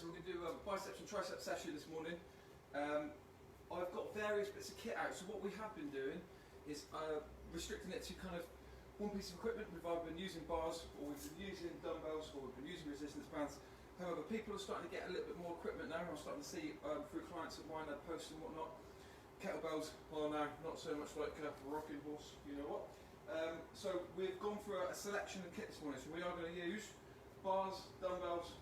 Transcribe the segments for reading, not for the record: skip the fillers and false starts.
so we're going to do a biceps and triceps session this morning. I've got various bits of kit out, so what we have been doing is restricting it to kind of one piece of equipment. We've either been using bars, or we've been using dumbbells, or we've been using resistance bands. However, people are starting to get a little bit more equipment now. I'm starting to see through clients of mine, their posts and whatnot, kettlebells are now not so much like a rocking horse, you know what. So we've gone for a selection of kit this morning. So we are going to use bars, dumbbells,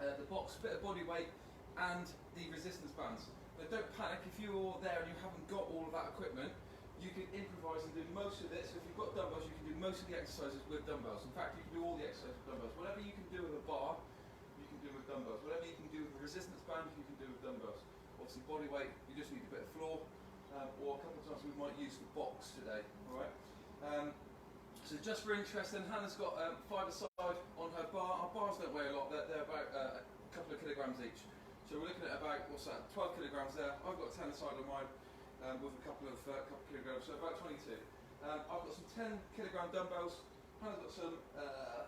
the box, bit of body weight, and the resistance bands. Now don't panic if you're there and you haven't got all of that equipment. You can improvise and do most of it. So if you've got dumbbells, you can do most of the exercises with dumbbells. In fact, you can do all the exercises with dumbbells. Whatever you can do with a bar, you can do with dumbbells. Whatever you can do with a resistance band, you can do with dumbbells. Obviously body weight, you just need a bit of floor, or a couple of times we might use the box today. All right. So just for interest, then Hannah's got 5 aside on her bar. Our bars don't weigh a lot, they're about a couple of kilograms each. So we're looking at about, what's that, 12 kilograms there. I've got 10 aside on mine with a couple of kilograms, so about 22. I've got some 10 kilogram dumbbells. Hannah's got some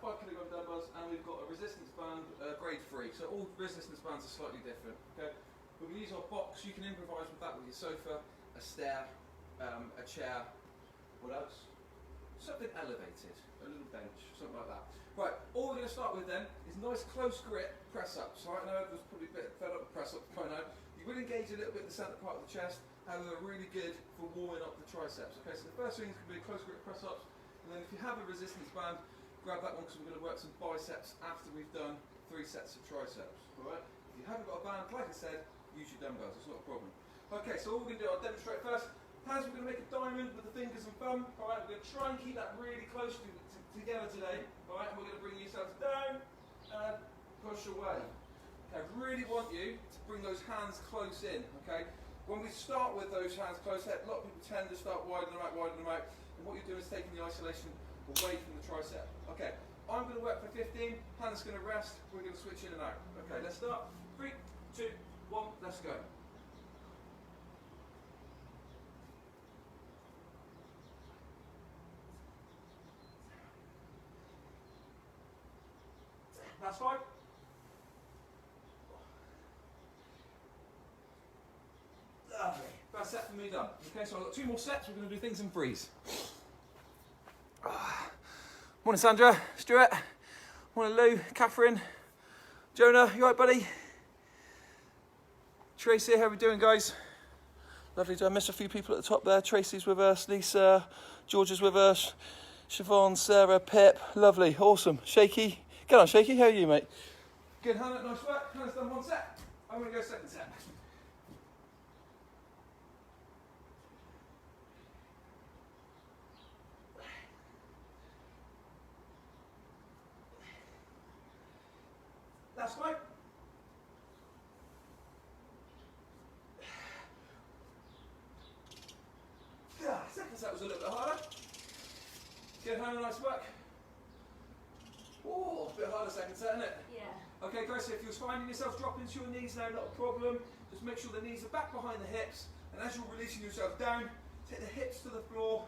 5 kilogram dumbbells, and we've got a resistance band, grade 3. So all resistance bands are slightly different. Okay, we're going to use our box. You can improvise with that with your sofa, a stair, a chair. What else? Something elevated, a little bench, something like that. Right, all we're going to start with then is nice close grip press ups. Right, I know everyone's probably a bit fed up with press ups by now. You will engage a little bit the centre part of the chest, however, really good for warming up the triceps. Okay, so the first thing is going to be close grip press ups, and then if you have a resistance band, grab that one because we're going to work some biceps after we've done 3 sets of triceps. Alright, if you haven't got a band, like I said, use your dumbbells, it's not a problem. Okay, so all we're going to do, I'll demonstrate first. Hands, we're going to make a diamond with the fingers and thumb. Alright, we're going to try and keep that really close together today. Alright, and we're going to bring yourselves down and push away. Okay, I really want you to bring those hands close in. Okay, when we start with those hands close, a lot of people tend to start widening them out. And what you're doing is taking the isolation away from the tricep. Okay, I'm going to work for 15. Hannah's going to rest. We're going to switch in and out. Okay, let's start. 3, 2, 1, let's go. That's fine. Lovely. First set for me done. Okay, so I've got 2 more sets. We're going to do things in threes. Morning, Sandra, Stuart. Morning, Lou, Catherine, Jonah. You alright, buddy? Tracy, how are we doing, guys? Lovely. Did I miss a few people at the top there? Tracy's with us, Lisa, George is with us, Siobhan, Sarah, Pip. Lovely, awesome. Shaky. Get on, Shaky. How are you, mate? Good, Hannah. Nice work. Hannah's done 1 set. I'm going to go second set. That's fine. Second set was a little bit harder. Good, Hannah. Nice work. Oh, a bit harder second set, isn't it? Yeah. Okay, guys, so if you're finding yourself dropping to your knees now, not a problem. Just make sure the knees are back behind the hips, and as you're releasing yourself down, take the hips to the floor,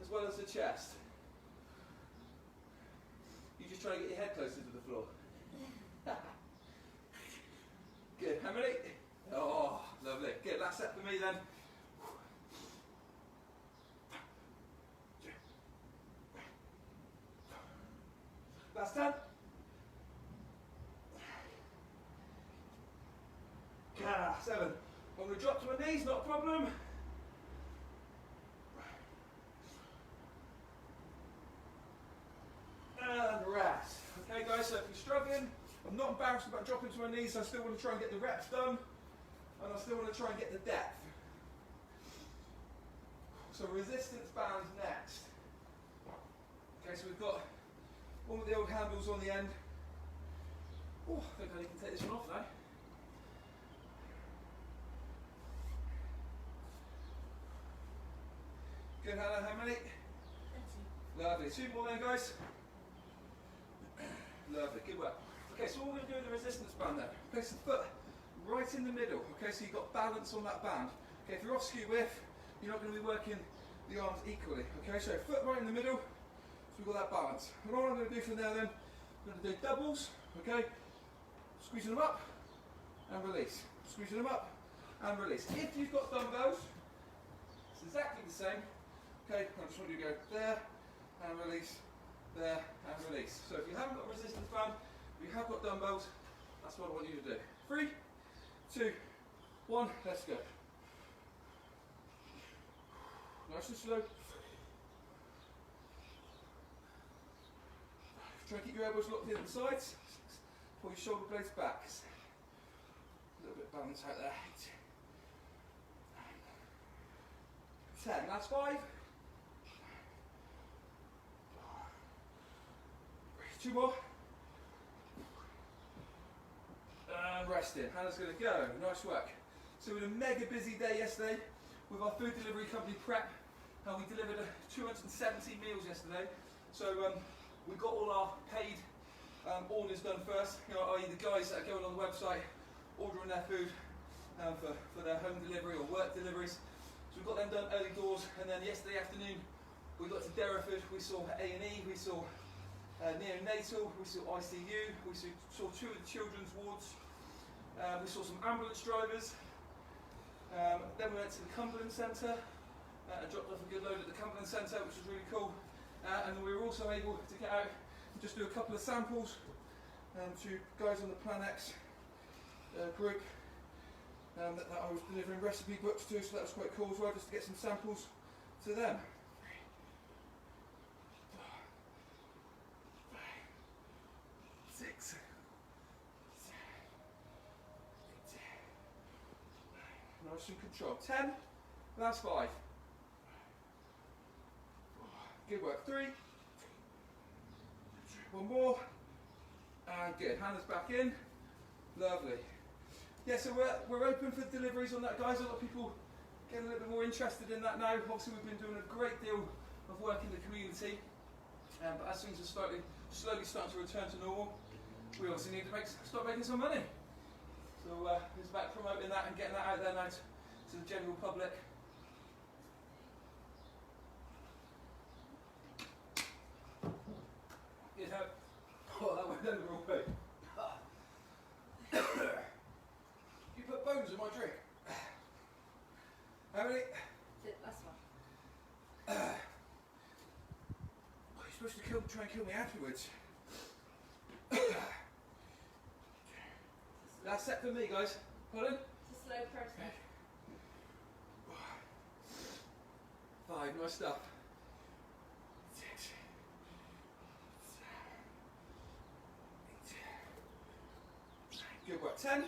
as well as the chest. You just try to get your head closer to the floor. Good, how many? Oh, lovely. Good, last set for me then. Last 10. 7. I'm going to drop to my knees, not a problem. And rest. Okay, guys, so if you're struggling, I'm not embarrassed about dropping to my knees. I still want to try and get the reps done, and I still want to try and get the depth. So resistance bands next. Okay, so we've got one with the old handles on the end. Oh, I think I can take this one off now. Good, Hannah, how many? 30. Lovely. 2 more then, guys. Lovely, good work. Okay, so what we're going to do with the resistance band then. Place the foot right in the middle. Okay, so you've got balance on that band. Okay, if you're off skew width, you're not going to be working the arms equally. Okay, so foot right in the middle, so we've got that balance. And all I'm going to do from there then, I'm going to do doubles. Okay, squeezing them up, and release. Squeezing them up and release. If you've got dumbbells, it's exactly the same. Okay, I just want you to go there and release, there and release. So if you haven't got a resistance band, but you have got dumbbells, that's what I want you to do. 3, 2, 1, let's go. Nice and slow. Try and keep your elbows locked in at the sides. Pull your shoulder blades back. A little bit of balance out there. 10, that's 5. 2 more. And resting. Hannah's going to go. Nice work. So we had a mega busy day yesterday with our food delivery company Prep. And we delivered 270 meals yesterday. So we got all our paid orders done first, i.e. the guys that are going on the website ordering their food for their home delivery or work deliveries. So we got them done early doors, and then yesterday afternoon we got to Derriford, we saw A&E, we saw neonatal, we saw ICU, we saw 2 of the children's wards, we saw some ambulance drivers, then we went to the Cumberland Centre and dropped off a good load at the Cumberland Centre, which was really cool. And we were also able to get out and just do a couple of samples to guys on the Plan X group that I was delivering recipe books to, so that was quite cool as well, just to get some samples to them. 6, 7, 8, nice and control. 10, that's 5. Good work. 3, 1 more, and good. Hannah's back in. Lovely. Yeah, so we're open for deliveries on that, guys. A lot of people getting a little bit more interested in that now. Obviously, we've been doing a great deal of work in the community, but as things are slowly starting to return to normal, we obviously need to start making some money. So it's about promoting that and getting that out there now to the general public. Oh, that went down the wrong way. You put bones in my drink. How many? Last one. You're supposed to try and kill me afterwards. That's set for me, guys. Pardon? It's a slow process. 5, nice stuff. 6, 7, 8. Good work. 10. 5.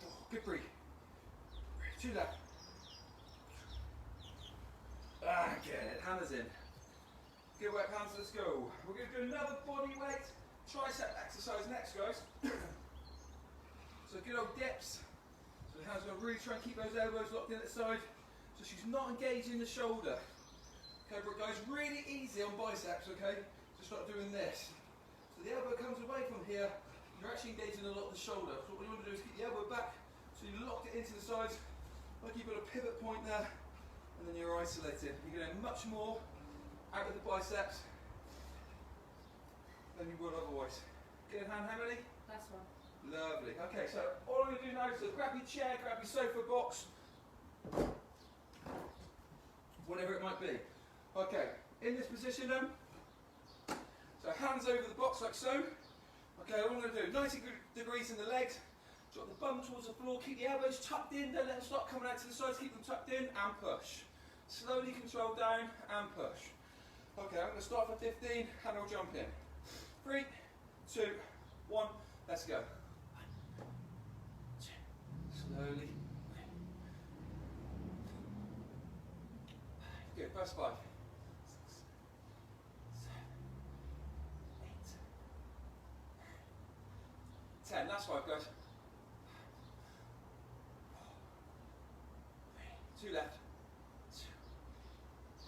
Oh, good breathe. 2 left. Ah, good. Hannah's in. Good work, hands. Let's go. We're going to do another body weight tricep exercise next, guys. So good old dips. So the hands are going to really try and keep those elbows locked in at the side, so she's not engaging the shoulder. Okay, but guys, really easy on biceps, okay? Just start doing this. So the elbow comes away from here, you're actually engaging a lot of the shoulder. So what you want to do is keep the elbow back, so you lock it into the sides, like you've got a pivot point there, and then you're isolated. You're getting much more out of the biceps than you would otherwise. Good hand, how many? Last one. Lovely. Okay, so all I'm going to do now is grab your chair, grab your sofa box, whatever it might be. Okay, in this position then, so hands over the box like so. Okay, what I'm going to do, 90 degrees in the legs, drop the bum towards the floor, keep the elbows tucked in, don't let them start coming out to the sides, keep them tucked in and push. Slowly control down and push. Okay, I'm going to start for 15 and I'll jump in. 3, 2, 1, let's go. 1, 2, slowly. Good, first 5. 6, 7, 8, 10. Last 5, guys. 2 left. 2.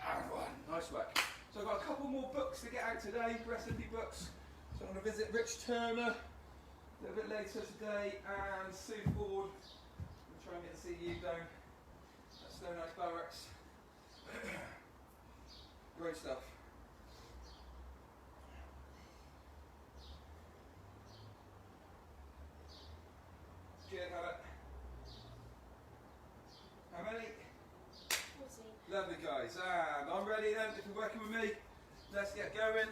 And 1. Nice work. So I've got a couple more books to get out today, recipe books. So I'm going to visit Rich Turner a little bit later today, and Sue Ford. I'm going to try and get to see you down at Stone Ice Barracks. Great stuff. and I'm ready then. If you're working with me, let's get going.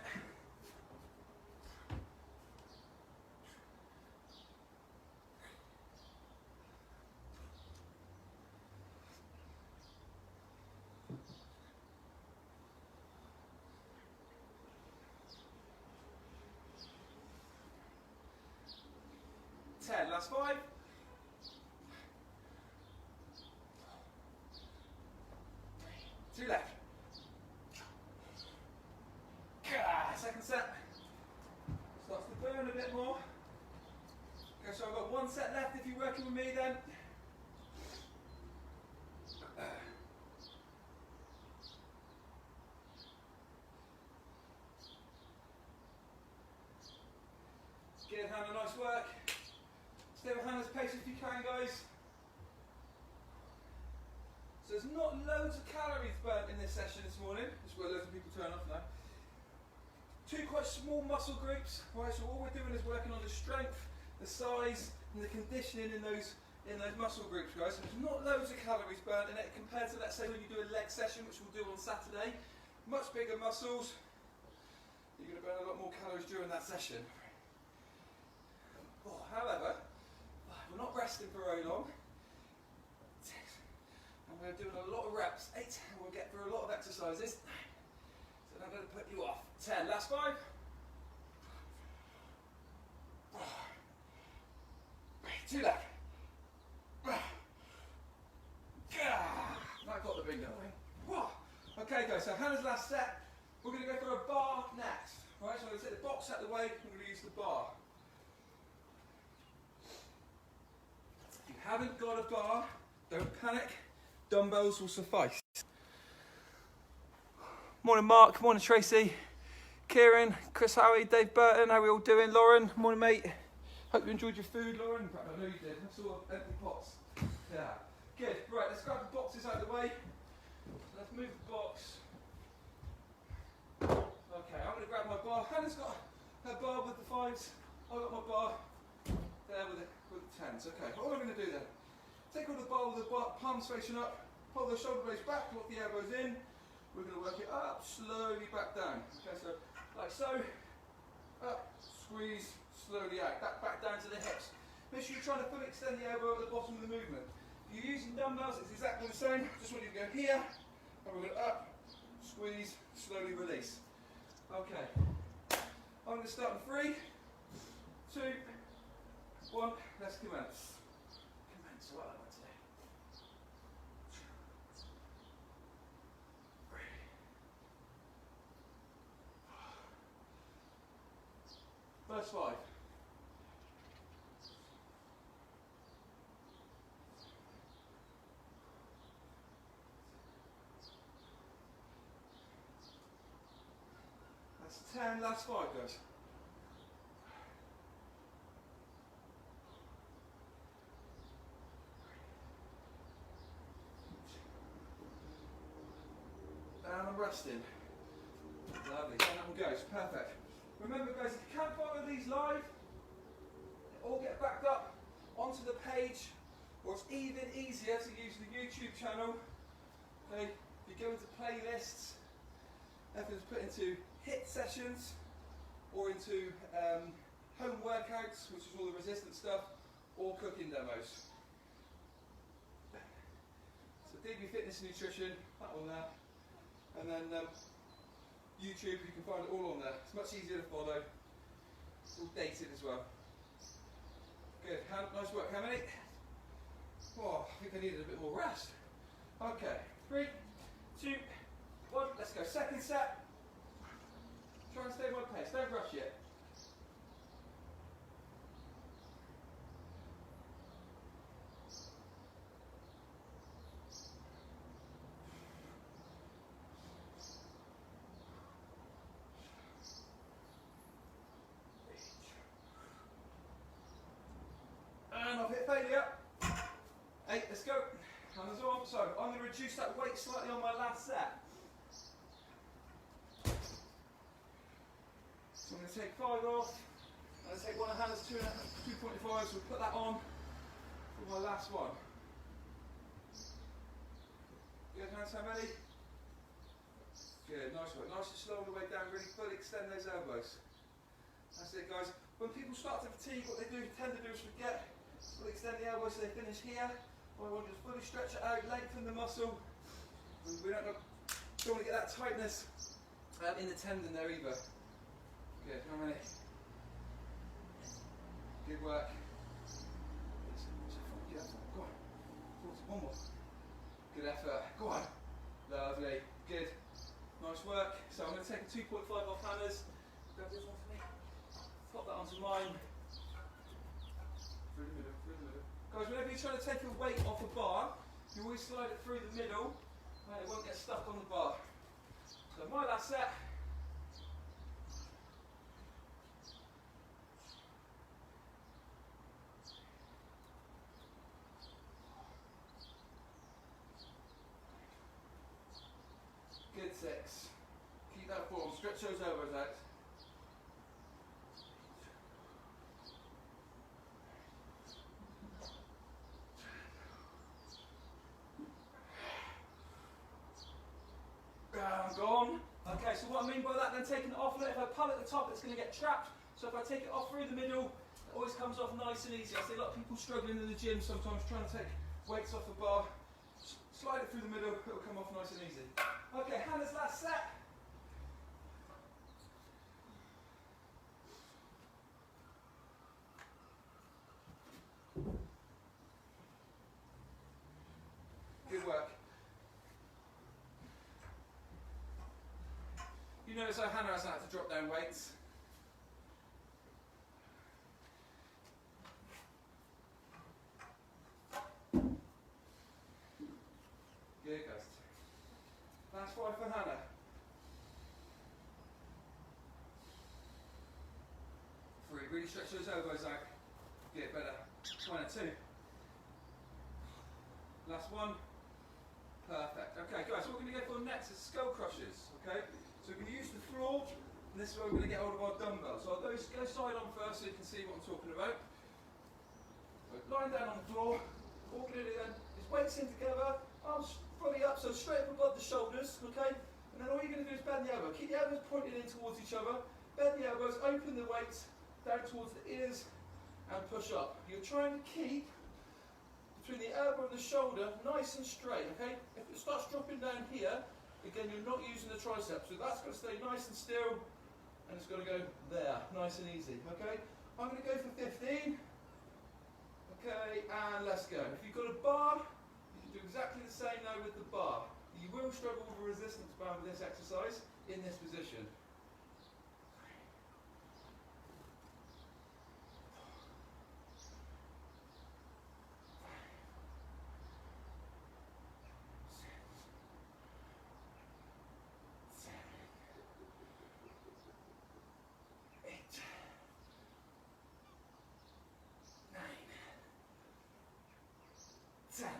Last 5. 2 left. Second set. Starts to burn a bit more. Okay, so I've got 1 set left if you're working with me then. Give Hannah nice work. Stay with Hannah's pace if you can, guys. So there's not loads of calories burnt in this session this morning. That's where loads of people turn off now. 2 quite small muscle groups, right? So all we're doing is working on the strength, the size, and the conditioning in those muscle groups, guys. So there's not loads of calories burnt in it compared to, let's say, when you do a leg session, which we'll do on Saturday. Much bigger muscles. You're going to burn a lot more calories during that session. Oh, however, we're not resting for very long. And we're doing a lot of reps. 8, and we'll get through a lot of exercises. So I'm going to put you off. 10, last 5. 2 left. That got the bingo. Okay guys, so Hannah's last set. We're going to go for a bar next. Right, so I'm going to take the box out of the way, I'm going to use the bar. If you haven't got a bar, don't panic. Dumbbells will suffice. Morning Mark, morning Tracy, Kieran, Chris Howie, Dave Burton, how are we all doing? Lauren, morning mate. Hope you enjoyed your food, Lauren. In fact, I know you did. I saw empty pots. Yeah. Good. Right, let's grab the boxes out of the way. Let's move the box. Okay, I'm going to grab my bar. Hannah's got her bar with the 5s. I've got my bar there with the 10s. Okay, all I'm going to do then, take all the bar with the palms facing up, pull the shoulder blades back, lock the elbows in. We're going to work it up, slowly back down. Okay, so like so, up, squeeze, slowly out, back down to the hips. Make sure you're trying to fully extend the elbow at the bottom of the movement. If you're using dumbbells, it's exactly the same. Just want you to go here, and we're going to up, squeeze, slowly release. Okay, I'm going to start in 3, 2, 1, let's commence. Commence, what I want today. First 5. That's 10, last 5 guys. And I'm resting. Lovely, and that one goes, perfect. Remember guys, if you can't follow these live, they all get backed up onto the page, or it's even easier to use the YouTube channel. Okay, if you go into playlists, everything's put into HIIT sessions, or into home workouts, which is all the resistance stuff, or cooking demos. So DB Fitness and Nutrition, that one there, and then YouTube, you can find it all on there. It's much easier to follow. It's all dated as well. Good, nice work, how many? Oh, I think I needed a bit more rest. Okay, 3, 2, 1, let's go. Second set. Try and stay my pace, don't rush it. And I've hit failure. 8, let's go. Hands on. So I'm going to reduce that weight slightly on my last set. So I'm going to take 5 off. I'm going to take one of Hannah's 2.5, so we'll put that on for my last one. Good, hands how many? Good, nice work. Nice and slow on the way down, really fully extend those elbows. That's it, guys. When people start to fatigue, what they tend to do is forget. Fully extend the elbows so they finish here. I want you to fully stretch it out, lengthen the muscle. We don't want to get that tightness in the tendon there either. Good, how many? Good work. Go on. One more. Good effort. Go on. Lovely. Good. Nice work. So I'm going to take a 2.5 off hammers. Grab this one for me. Pop that onto mine. Through the middle, through the middle. Guys, whenever you're trying to take a weight off a bar, you always slide it through the middle and it won't get stuck on the bar. So my last set. Good 6. Keep that form. Stretch those elbows out. Gone. Okay, so what I mean by that, then taking it off, if I pull at the top, it's going to get trapped. So if I take it off through the middle, it always comes off nice and easy. I see a lot of people struggling in the gym sometimes trying to take weights off the bar. Slide it through the middle, it'll come off nice and easy. Okay, Hannah's last set. Good work. You notice how Hannah hasn't had to drop down weights. Good, guys. Last 5 for Hannah. 3, really stretch those elbows out. Get better. 1 and 2. Last 1. Perfect. Okay, guys, what we're going to go for next is skull crushers. Okay? So we're going to use the floor, and this is where we're going to get hold of our dumbbells. So I'll go side on first so you can see what I'm talking about. So lying down on the floor, all we're going to do then is weights in together, arms fully up, so straight up above the shoulders, okay? And then all you're going to do is bend the elbow. Keep the elbows pointed in towards each other, bend the elbows, open the weights down towards the ears, and push up. You're trying to keep between the elbow and the shoulder nice and straight, okay? If it starts dropping down here, again, you're not using the triceps, so that's got to stay nice and still, and it's got to go there, nice and easy, okay? I'm going to go for 15, okay, and let's go. If you've got a bar, you can do exactly the same now with the bar. You will struggle with a resistance band with this exercise in this position.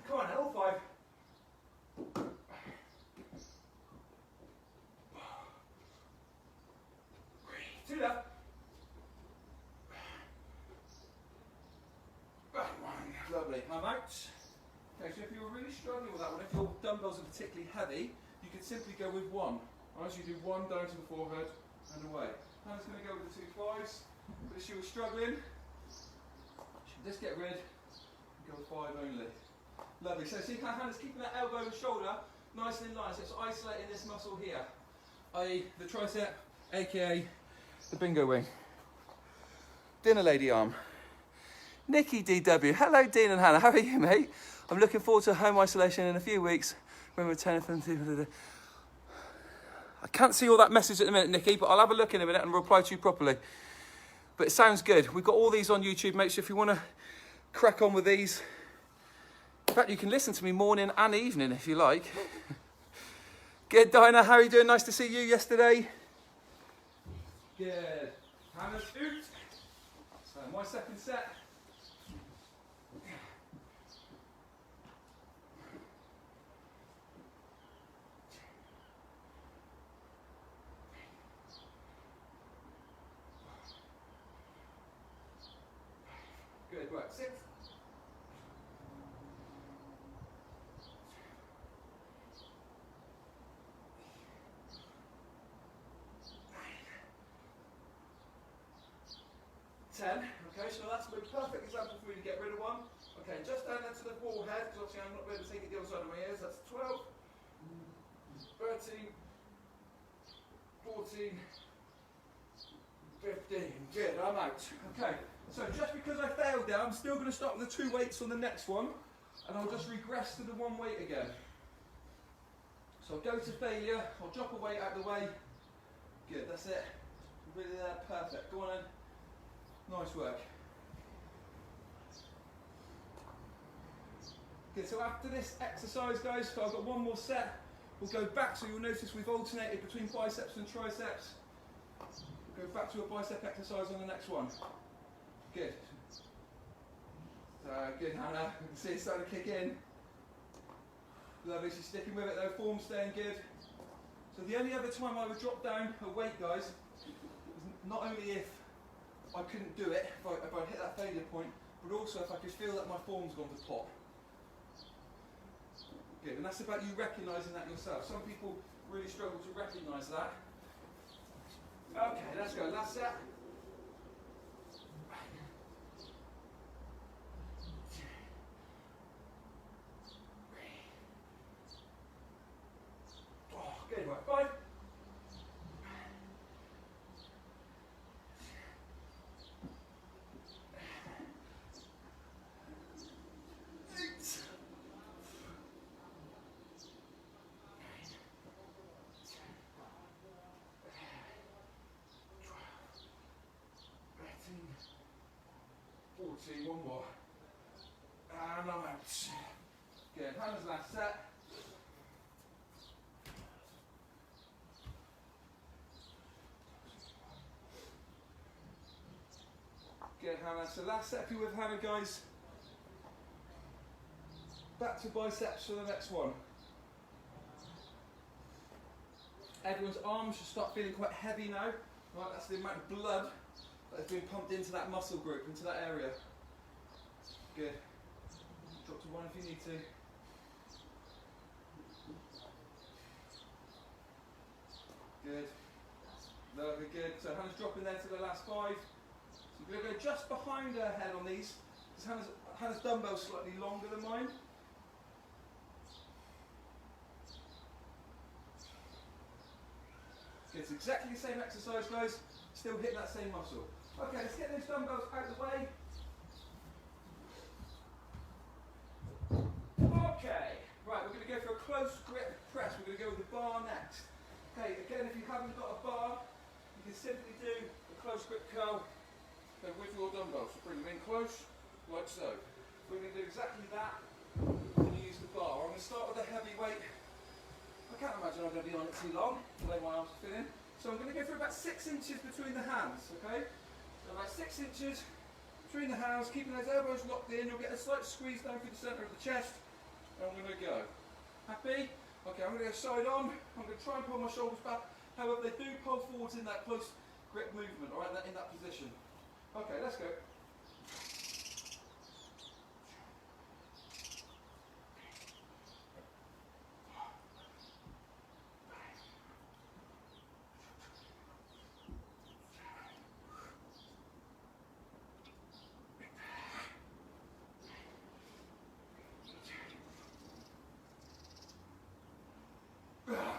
Come on, all 5. 2 left. 1. Lovely. I'm out. Okay, so if you're really struggling with that one, if your dumbbells are particularly heavy, you could simply go with 1. Right, so you do 1 down to the forehead and away. Hannah's going to go with the 2 5s. But if she was struggling, she'll just get rid and go with 5 only. Lovely. So see how Hannah's keeping that elbow and shoulder nice and in line. So it's isolating this muscle here, i.e. the tricep, aka the bingo wing. Dinner lady arm. Nikki DW. Hello, Dean and Hannah. How are you, mate? I'm looking forward to home isolation in a few weeks when we're returning from the... I can't see all that message at the minute, Nikki, but I'll have a look in a minute and reply to you properly. But it sounds good. We've got all these on YouTube. Make sure if you want to crack on with these. In fact, you can listen to me morning and evening if you like. Good, Dinah. How are you doing? Nice to see you yesterday. Good. Hannah's out. So my second set. Good work. 6. 10. Okay, so that's a perfect example for me to get rid of one. Okay, just down there to the forehead, because obviously I'm not going to take it the other side of my ears. That's 12, 13, 14, 15. Good, I'm out. Okay, so just because I failed there, I'm still going to start with the 2 weights on the next one, and I'll just regress to the 1 weight again. So I'll go to failure, I'll drop a weight out of the way. Good, that's it. Really there, perfect. Go on then. Nice work. Good, so after this exercise, guys, so I've got 1 more set. We'll go back, so you'll notice we've alternated between biceps and triceps. We'll go back to a bicep exercise on the next one. Good. So, good, Hannah. You can see it's starting to kick in. Lovely, she's sticking with it though, form's staying good. So the only other time I would drop down a weight, guys, is not only if I couldn't do it, if I hit that failure point, but also if I could feel that my form's gone to pot. Good, and that's about you recognising that yourself. Some people really struggle to recognise that. Okay, let's go, last set. Good, right, 5. 8. 14, 1 more. And I'm out. Good, Hannah's last set. Good, Hannah. So last set with Hannah, guys. Back to biceps for the next one. Everyone's arms should start feeling quite heavy now. Right, that's the amount of blood that has been pumped into that muscle group, into that area. Good. Drop to 1 if you need to. Good. Lovely, good. So Hannah's dropping there to the last 5. So we're going to go just behind her head on these, because Hannah's dumbbell's slightly longer than mine. It's exactly the same exercise, guys, still hitting that same muscle. Okay, let's get those dumbbells out of the way. Okay, right, we're going to go for a close grip press. We're going to go with the bar next. Okay, again, if you haven't got a bar, you can simply do a close grip curl with your dumbbells. So bring them in close, like so. We're going to do exactly that when you use the bar. I'm going to start with a heavy weight. I can't imagine I'm going to be on it too long, the way my arms are feeling. So I'm going to go for about 6 inches between the hands, okay? So about 6 inches between the hands, keeping those elbows locked in. You'll get a slight squeeze down through the centre of the chest. And I'm going to go. Happy? Okay, I'm going to go side on. I'm going to try and pull my shoulders back. However, they do pull forwards in that close grip movement, all right, in that position. Okay, let's go.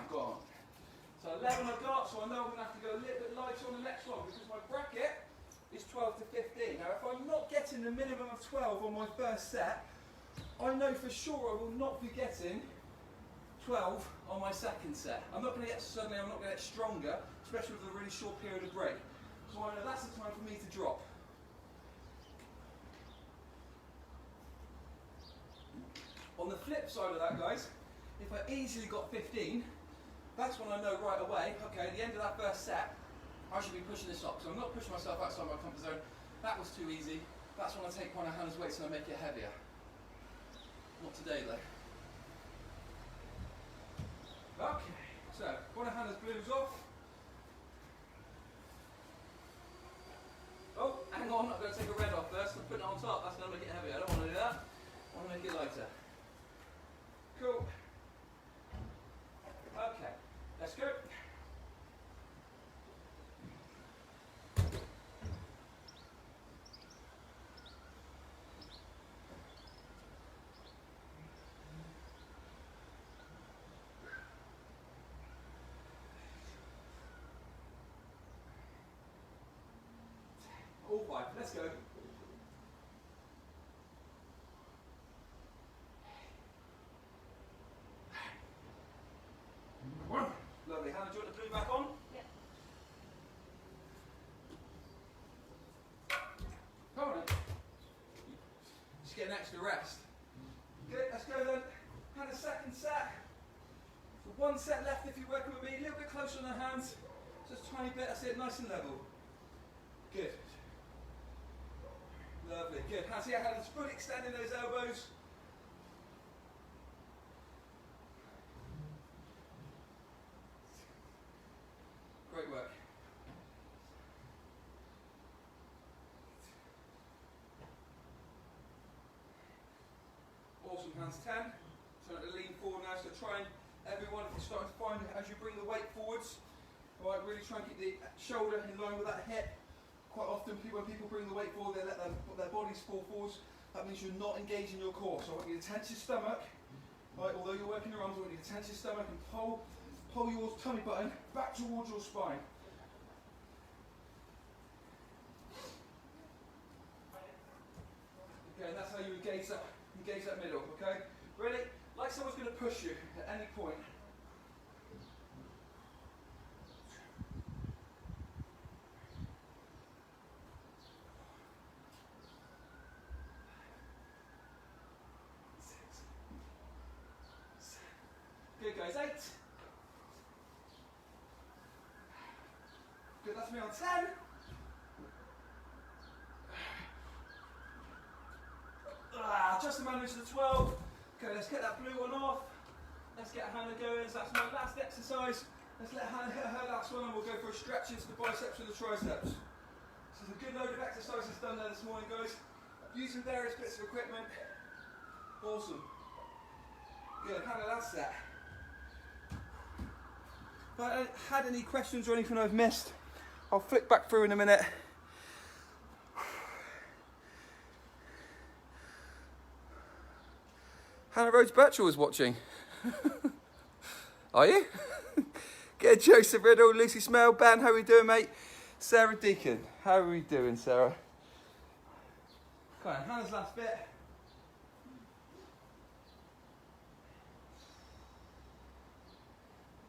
Gone. So 11 I've got, so I know I'm going to have to go a little bit lighter on the next one because my bracket is 12 to 15. Now if I'm not getting the minimum of 12 on my first set, I know for sure I will not be getting 12 on my second set. I'm not going to get stronger, especially with a really short period of break. So I know that's the time for me to drop. On the flip side of that, guys, if I easily got 15, that's when I know right away, okay, at the end of that first set, I should be pushing this up. So I'm not pushing myself outside my comfort zone. That was too easy. That's when I take one of Hannah's weights and I make it heavier. Not today though. Okay, so one of Hannah's blues off. Oh, hang on, I'm going to take a red off first and put it on top. That's going to make it heavier. I don't want to do that. I want to make it lighter. Cool. Okay, let's go. All 5. Let's go. Lovely. Hannah, do you want the blue back on? Yeah. Come on. Just get an extra rest. Good, let's go then. Hannah's second set. So 1 set left if you're working with me. A little bit closer on the hands. Just a tiny bit. That's it. Nice and level. Good. Lovely. Good. Hands here. Hands fully extending those elbows. Great work. Awesome. Hands 10. Trying to lean forward now. So try and everyone, if you're starting to find it as you bring the weight forwards, all right, really try and keep the shoulder in line with that hip. Quite often, when people bring the weight forward, they let their bodies fall forwards. That means you're not engaging your core. So I want you to tense your stomach. Right, although you're working your arms, I want you to tense your stomach and pull your tummy button back towards your spine. Okay, and that's how you engage that middle, okay? Ready? Like someone's going to push you at any point. Good guys, 8. Good, that's me on 10. Just the manage to the 12. Okay, let's get that blue one off. Let's get Hannah going. So that's my last exercise. Let's let Hannah hit her last one and we'll go for a stretch into the biceps and the triceps. So there's a good load of exercises done there this morning, guys. Using various bits of equipment. Awesome. Good, Hannah, that's that. If I had any questions or anything I've missed, I'll flick back through in a minute. Hannah Rose Birchall is watching. Are you? Good, Joseph Riddle, Lucy Smell, Ben, how are we doing, mate? Sarah Deacon, how are we doing, Sarah? Come on, Hannah's last bit.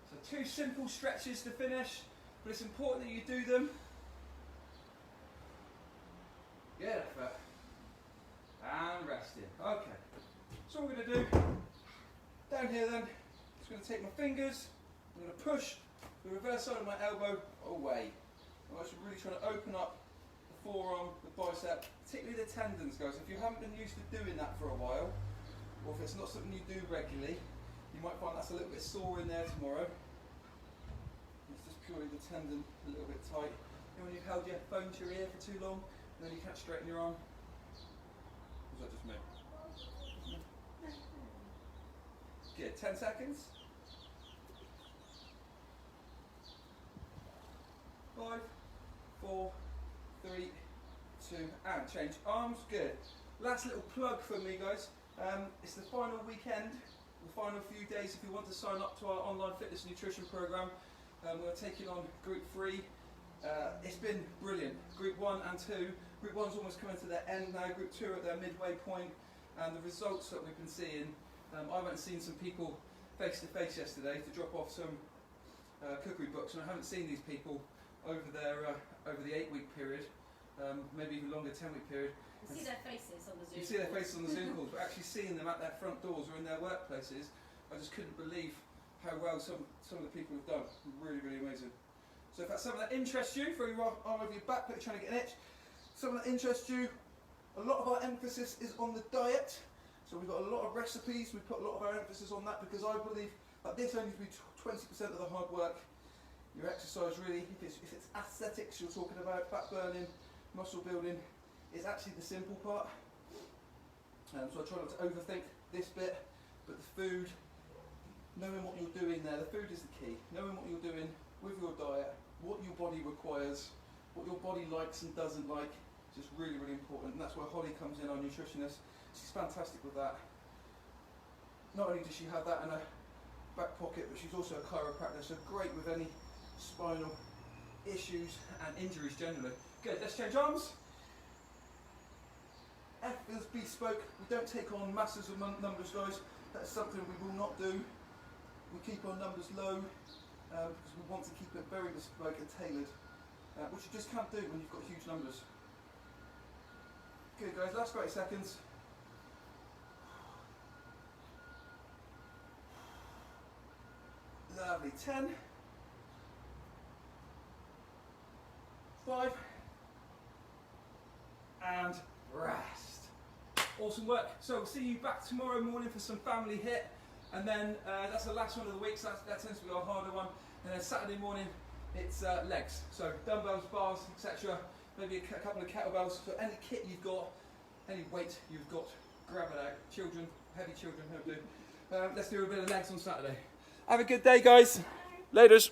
So 2 simple stretches to finish, but it's important that you do them. Good effort. And resting. Okay. So what we're going to do, down here then, just going to take my fingers, I'm going to push the reverse side of my elbow away. I'm actually really trying to open up the forearm, the bicep, particularly the tendons, guys. If you haven't been used to doing that for a while, or if it's not something you do regularly, you might find that's a little bit sore in there tomorrow. It's just purely the tendon a little bit tight. You know when you've held your phone to your ear for too long, and then you can't straighten your arm? Or is that just me? Good, 10 seconds. 5, 4, 3, 2, and change arms. Good. Last little plug for me, guys. It's the final weekend, the final few days. If you want to sign up to our online fitness nutrition program, we're taking on Group 3. It's been brilliant. Group 1 and 2. Group 1's almost coming to their end now. Group 2 are at their midway point, and the results that we've been seeing. I went and seen some people face to face yesterday to drop off some cookery books, and I haven't seen these people over the 8-week period, maybe even longer 10-week period. You see their faces on the Zoom. You see their faces on the Zoom calls, but actually seeing them at their front doors or in their workplaces, I just couldn't believe how well some of the people have done. Really, really amazing. So if that's something that interests you, throw your arm over your back, like you're trying to get an itch. Something that interests you, a lot of our emphasis is on the diet. So we've got a lot of recipes, we put a lot of our emphasis on that because I believe that this only to be 20% of the hard work. Your exercise really, if it's aesthetics you're talking about, fat burning, muscle building, is actually the simple part. So I try not to overthink this bit, but the food, knowing what you're doing there, the food is the key. Knowing what you're doing with your diet, what your body requires, what your body likes and doesn't like, is just really, really important. And that's where Holly comes in, our nutritionist. She's fantastic with that. Not only does she have that in her back pocket, but she's also a chiropractor, so great with any spinal issues and injuries generally. Good, let's change arms. F is bespoke. We don't take on masses of numbers, guys. That's something we will not do. We keep our numbers low because we want to keep it very bespoke and tailored, which you just can't do when you've got huge numbers. Good, guys, last 30 seconds. Lovely. 10, 5, and rest. Awesome work. So we'll see you back tomorrow morning for some family hit, and then that's the last one of the week, so that tends to be our harder one. And then Saturday morning it's legs, so dumbbells, bars, etc. Maybe a couple of kettlebells. So any kit you've got, any weight you've got, grab it out. Children, heavy children, he'll do. Let's do a bit of legs on Saturday. Have a good day, guys. Laters.